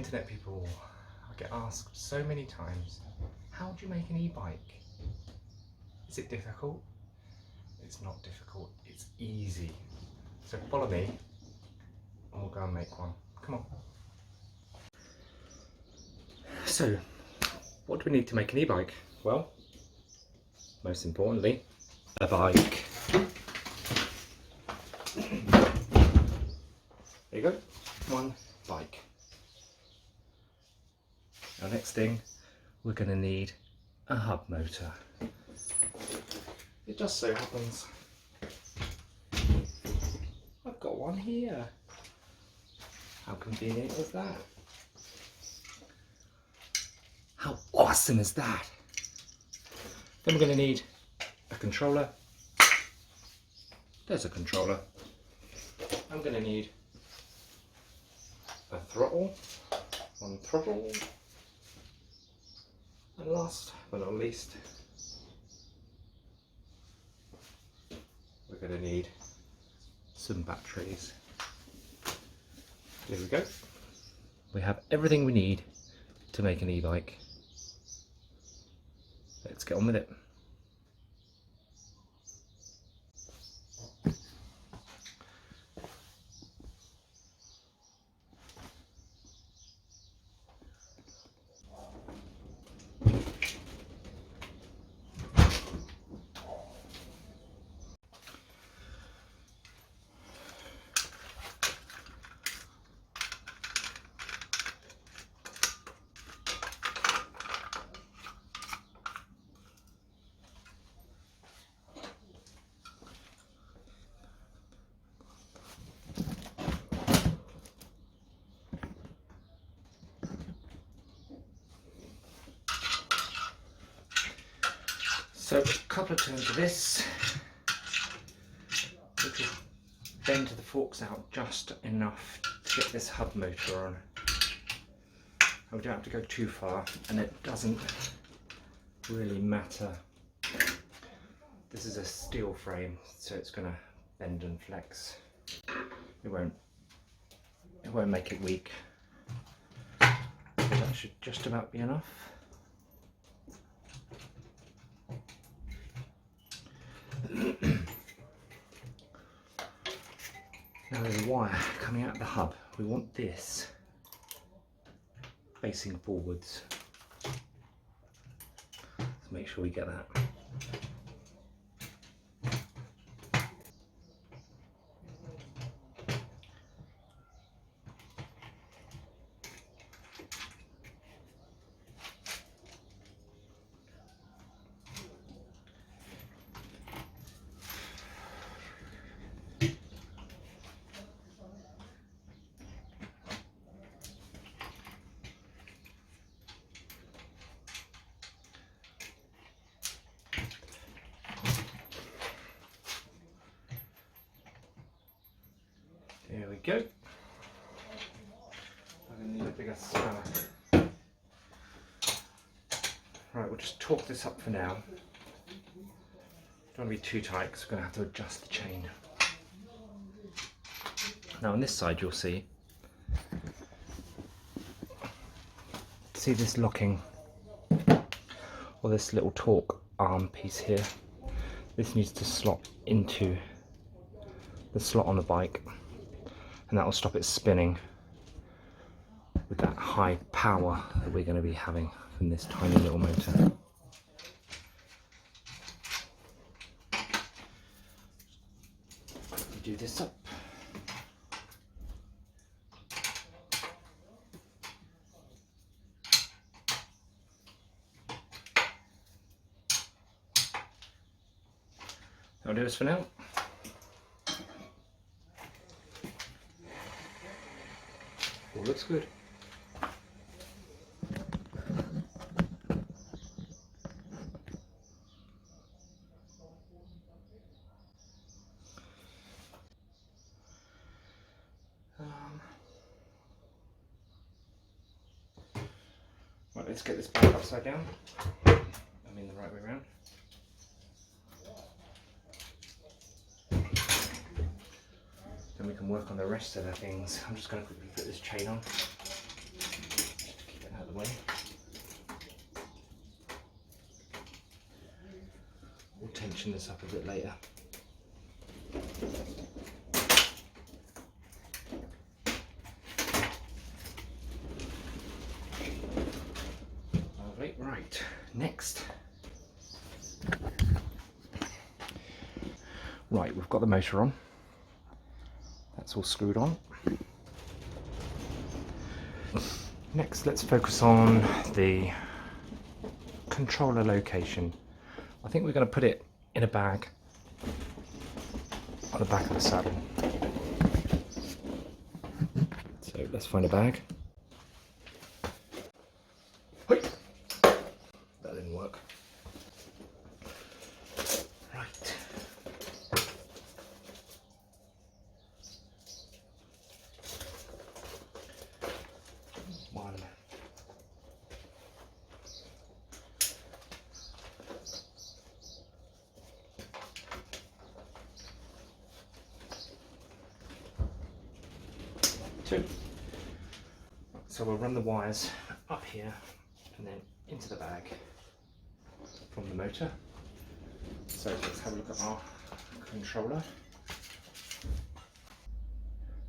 internet people, I get asked so many times, how do you make an e-bike? Is it difficult? It's not difficult, it's easy. So follow me and we'll go and make one. Come on. So, what do we need to make an e-bike? Well, most importantly, a bike. There you go, one bike. Our next thing, we're going to need a hub motor. It just so happens I've got one here. How convenient is that? How awesome is that? Then we're going to need a controller. There's a controller. I'm going to need a throttle, one throttle, and last but not least, we're going to need some batteries. There we go. We have everything we need to make an e-bike. Let's get on with it. So a couple of turns of this, which will bend the forks out just enough to get this hub motor on. And we don't have to go too far, and it doesn't really matter. This is a steel frame, so it's going to bend and flex. It won't make it weak. So that should just about be enough. Now there's a wire coming out of the hub. We want this facing forwards. Let's make sure we get that. There we go. I'm going to need a bigger spanner. Right, we'll just torque this up for now. Don't want to be too tight because we're going to have to adjust the chain. Now on this side you'll see this locking, or this little torque arm piece here. This needs to slot into the slot on the bike, and that will stop it spinning with that high power that we're going to be having from this tiny little motor. Do this up. That'll do us for now. All looks good. Right, let's get this back upside down. I mean the right way around. Then we can work on the rest of the things. I'm just going to quickly put this chain on. of the way. We'll tension this up a bit later. Lovely. Right, next. Right, we've got the motor on. That's all screwed on. Next, let's focus on the controller location. I think we're going to put it in a bag on the back of the saddle. So let's find a bag. Hoi! That didn't work. Right. One. Two. So we'll run the wires up here and then into the bag from the motor. So let's have a look at our controller.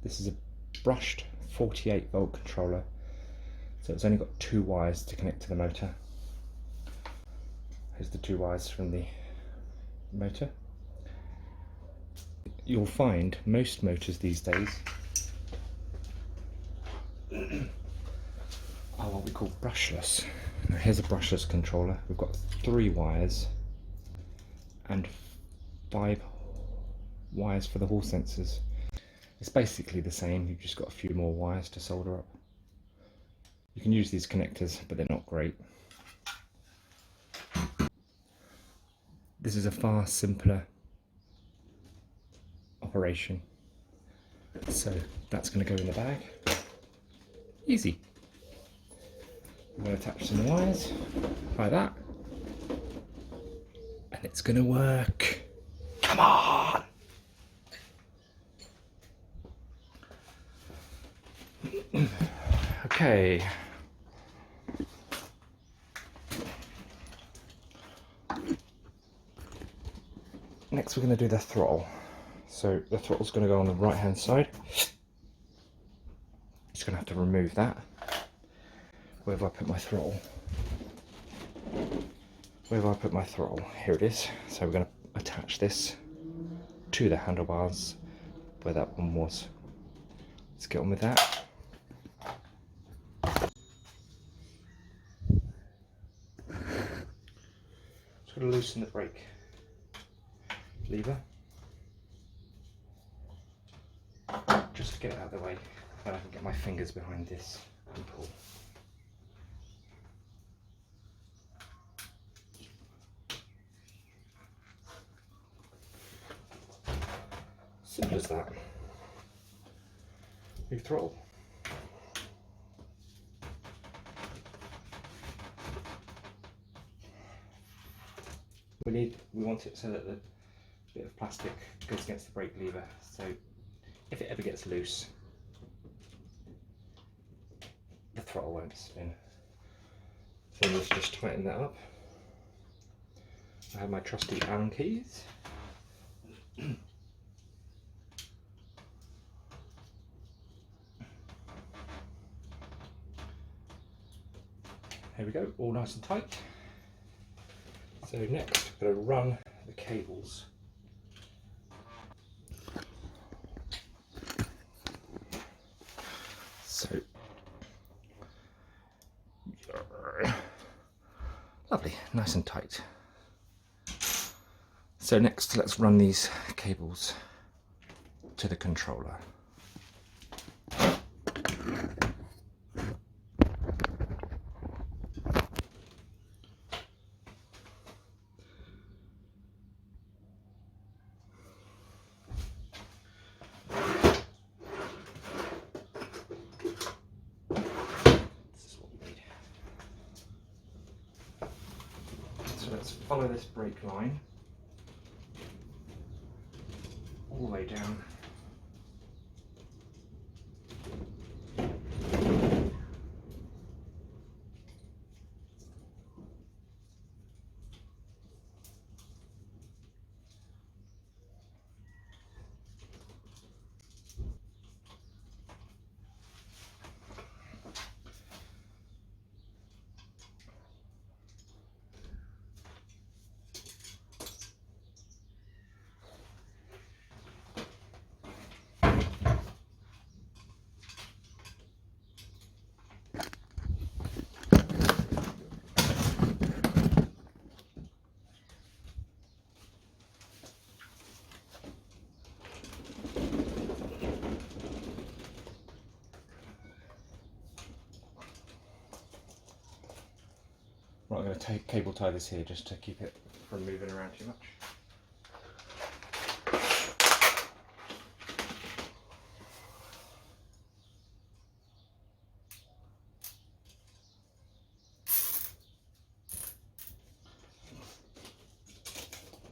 This is a brushed 48 volt controller, so it's only got 2 wires to connect to the motor. Here's the 2 wires from the motor. You'll find most motors these days are what we call brushless. Now here's a brushless controller. We've got 3 wires and 5 wires for the hall sensors. It's basically the same, you've just got a few more wires to solder up. You can use these connectors, but they're not great. This is a far simpler operation. So that's going to go in the bag. Easy. I'm going to attach some wires like that. And it's going to work. Come on! Okay. Next we're going to do the throttle. So the throttle's going to go on the right hand side. Just going to have to remove that. Where have I put my throttle? Where have I put my throttle? Here it is. So we're going to attach this to the handlebars where that one was. Let's get on with that. Just going to loosen the brake lever. Just to get it out of the way, then I can get my fingers behind this and pull. Simple as that. New throttle. We want it so that the bit of plastic goes against the brake lever, so if it ever gets loose, the throttle won't spin. So let's just tighten that up. I have my trusty Allen keys. Here we go, all nice and tight. So next, I'm going to run the cables. So, lovely, nice and tight. So next, let's run these cables to the controller. Let's follow this brake line all the way down. going to cable tie this here just to keep it from moving around too much.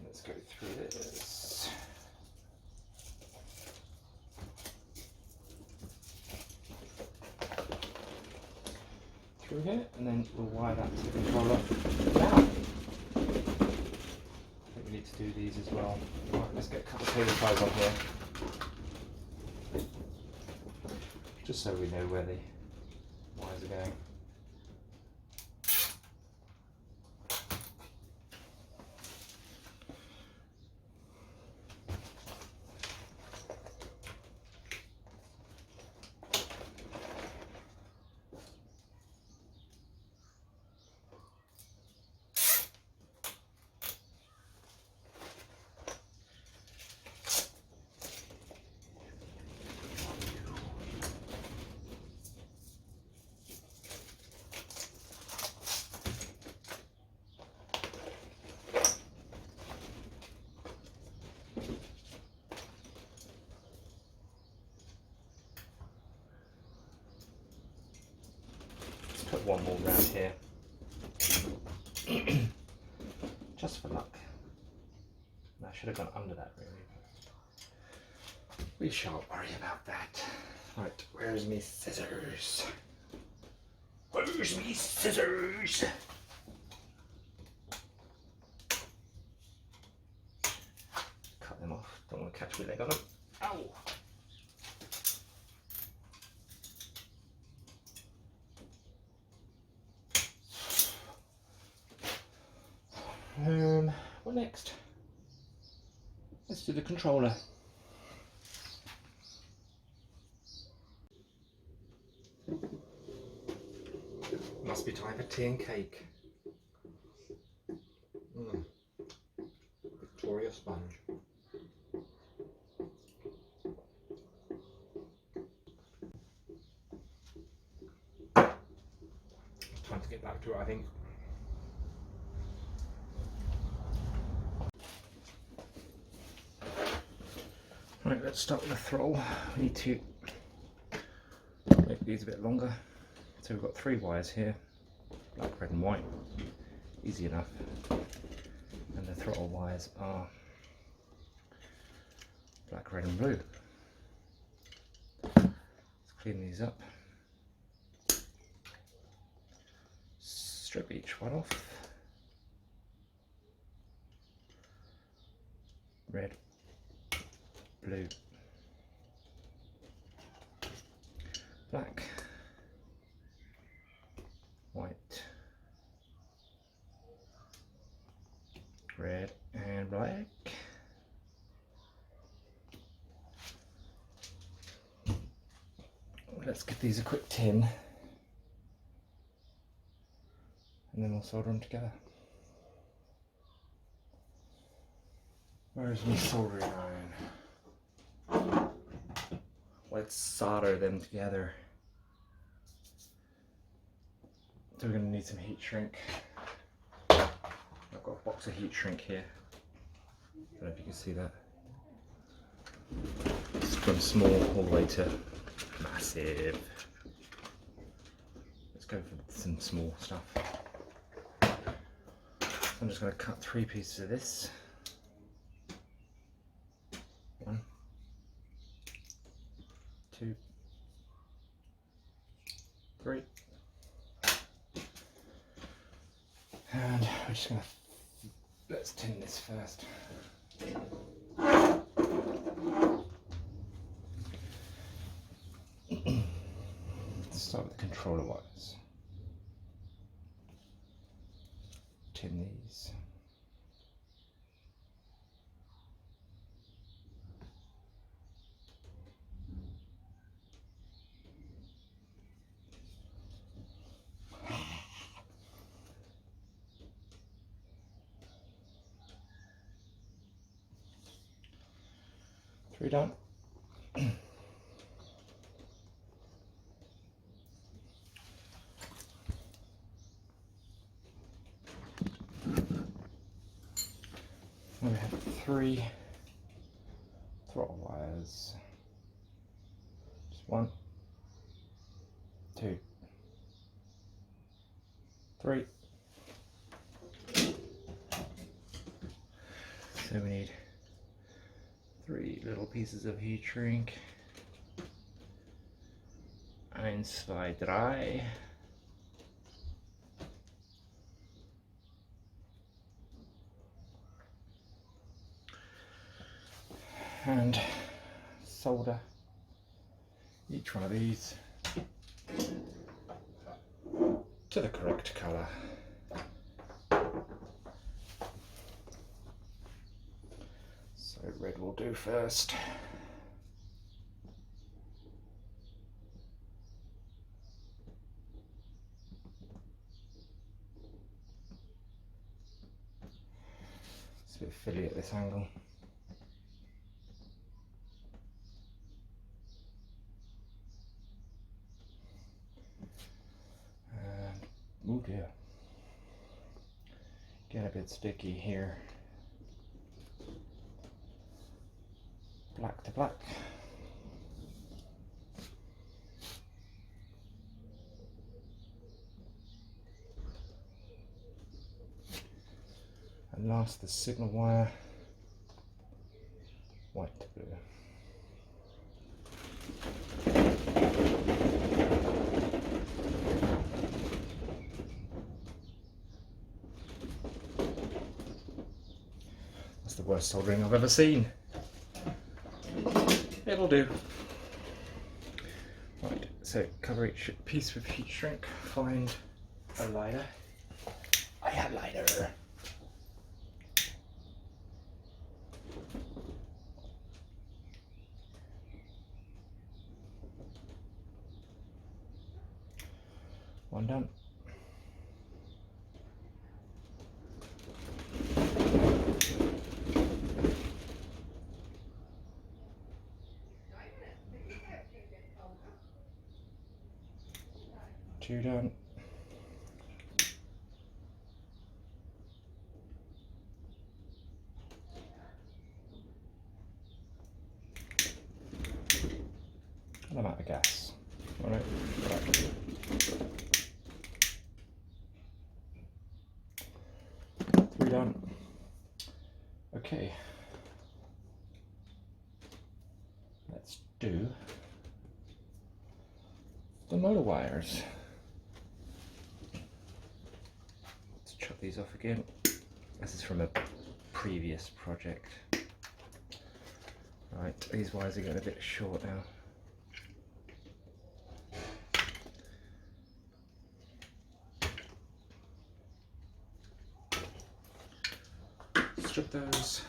Let's go through this. Through here, and then we'll wire that to the controller now. I think we need to do these as well. Right, let's get a couple of cable ties on here, just so we know where the wires are going. Put one more round here, just for luck. I should have gone under that really. We shan't worry about that. Right, where's me scissors? Where's me scissors? Cut them off. Don't want to catch my leg on them. Ow! What next? Let's do the controller. Must be time for tea and cake. Victoria sponge. Time to get back to it, I think. Right, let's start with the throttle. We need to make these a bit longer. So we've got 3 wires here, black, red and white. Easy enough. And the throttle wires are black, red and blue. Let's clean these up. Strip each one off. Red, blue, black, white, red and black. Let's give these a quick tin and then we'll solder them together. Where's my soldering iron? Let's solder them together. So we're going to need some heat shrink. I've got a box of heat shrink here. I don't know if you can see that. It's from small all the way to massive. Let's go for some small stuff. I'm just going to cut 3 pieces of this. 1, 2, 3. And we're just going to, let's tin this first. Let's start with the controller wires. Tin these. Three done. 3 throttle wires. Just 1, 2, 3. So we need 3 little pieces of heat shrink. 1, 2, 3. And solder each one of these to the correct colour. So red will do first. It's a bit fiddly at this angle. Oh dear, get a bit sticky here. Black to black. And last, the signal wire, white to blue. The worst soldering I've ever seen. It'll do. Right, so cover each piece with heat shrink, find a lighter. I have lighter. One done. Two done. And I'm out of gas. All right. Three done. Okay. Let's do the motor wires. Let's chop these off again. This is from a previous project. Right, these wires are getting a bit short now. Strip those.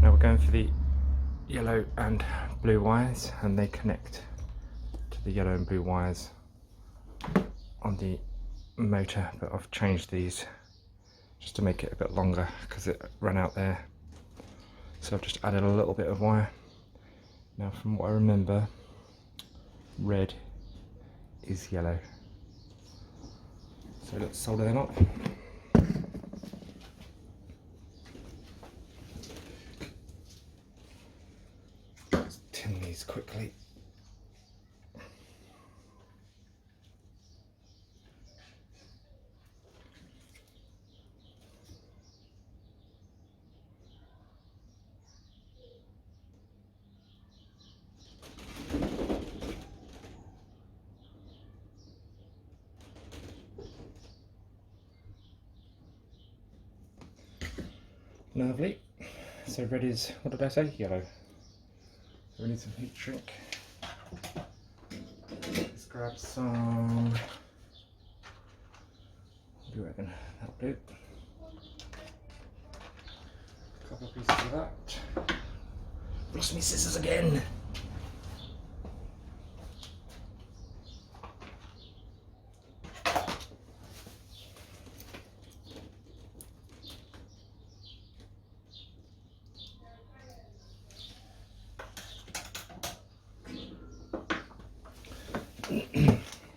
Now we're going for the yellow and blue wires, and they connect to the yellow and blue wires on the motor, but I've changed these just to make it a bit longer because it ran out there, so I've just added a little bit of wire. Now from what I remember, red is yellow, so let's solder them up. Let's tin these quickly. Lovely. So red is, what did I say? Yellow. So we need some heat shrink. Let's grab some. What do you reckon? That'll do. A couple of pieces of that. Lost me scissors again.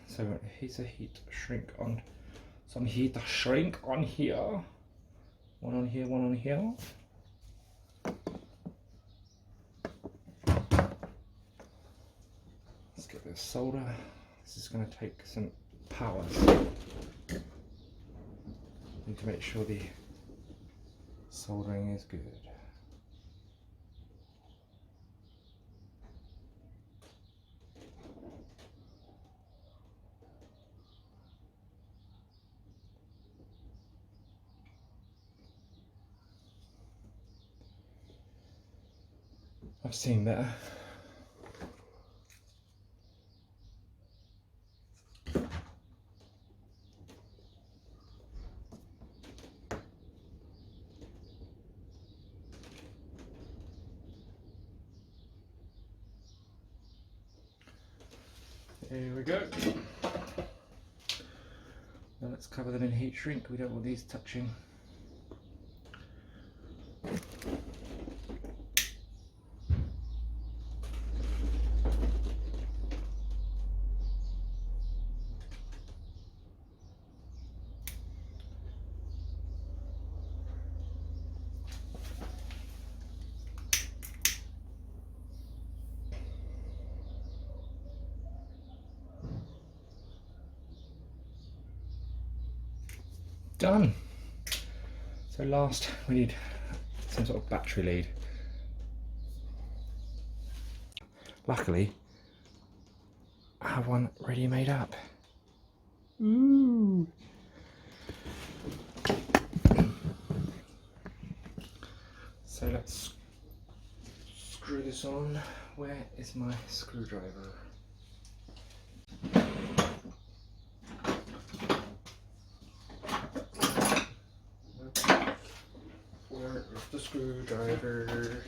So here's a heat shrink on, some heat shrink on here. One on here, one on here. Let's get this solder. This is going to take some power. Need to make sure the soldering is good. I've seen better. Here we go. Now let's cover them in heat shrink. We don't want these touching. Done. So last we need some sort of battery lead. Luckily I have one ready made up. Ooh. So let's screw this on. Where is my screwdriver? Where is the screwdriver?